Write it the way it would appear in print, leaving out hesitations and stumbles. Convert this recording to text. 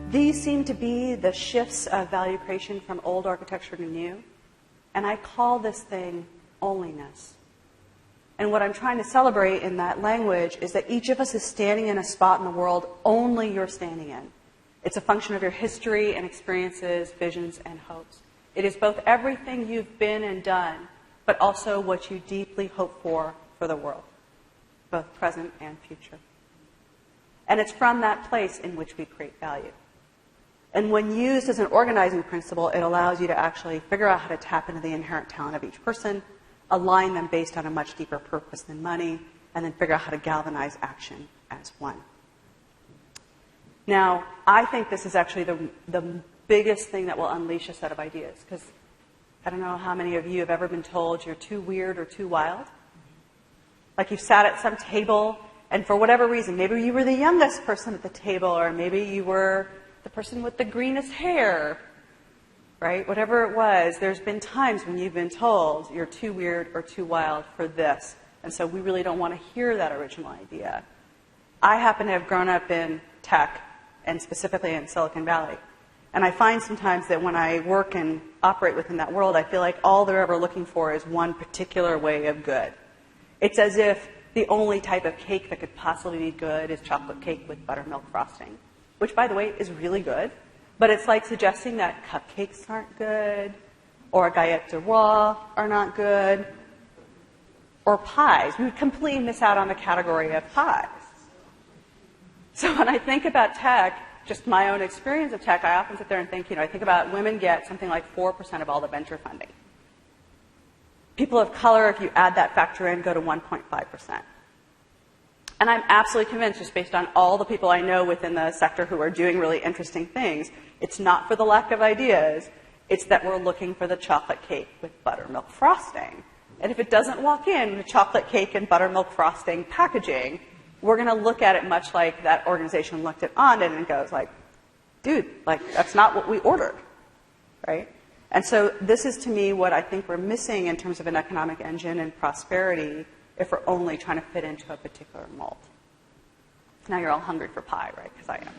These seem to be the shifts of value creation from old architecture to new. And I call this thing onlyness. And what I'm trying to celebrate in that language is that each of us is standing in a spot in the world only you're standing in. It's a function of your history and experiences, visions, and hopes. It is both everything you've been and done, but also what you deeply hope for the world, both present and future. And it's from that place in which we create value. And when used as an organizing principle, it allows you to actually figure out how to tap into the inherent talent of each person, align them based on a much deeper purpose than money, and then figure out how to galvanize action as one. Now, I think this is actually the biggest thing that will unleash a set of ideas, because I don't know how many of you have ever been told you're too weird or too wild. Like you've sat at some table, and for whatever reason, maybe you were the youngest person at the table, or maybe you were the person with the greenest hair, right? Whatever it was, there's been times when you've been told you're too weird or too wild for this. And so we really don't want to hear that original idea. I happen to have grown up in tech, and specifically in Silicon Valley. And I find sometimes that when I work and operate within that world, I feel like all they're ever looking for is one particular way of good. It's as if the only type of cake that could possibly be good is chocolate cake with buttermilk frosting, which, by the way, is really good. But it's like suggesting that cupcakes aren't good, or galette de roi are not good, or pies. We would completely miss out on the category of pies. So when I think about tech, just my own experience of tech, I often sit there and think, I think about women get something like 4% of all the venture funding. People of color, if you add that factor in, go to 1.5%. And I'm absolutely convinced, just based on all the people I know within the sector who are doing really interesting things, it's not for the lack of ideas, it's that we're looking for the chocolate cake with buttermilk frosting. And if it doesn't walk in with chocolate cake and buttermilk frosting packaging, we're going to look at it much like that organization looked at Onlyness and goes like, dude, like that's not what we ordered, right? And so this is, to me, what I think we're missing in terms of an economic engine and prosperity if we're only trying to fit into a particular mold. Now you're all hungry for pie, right? Because I am.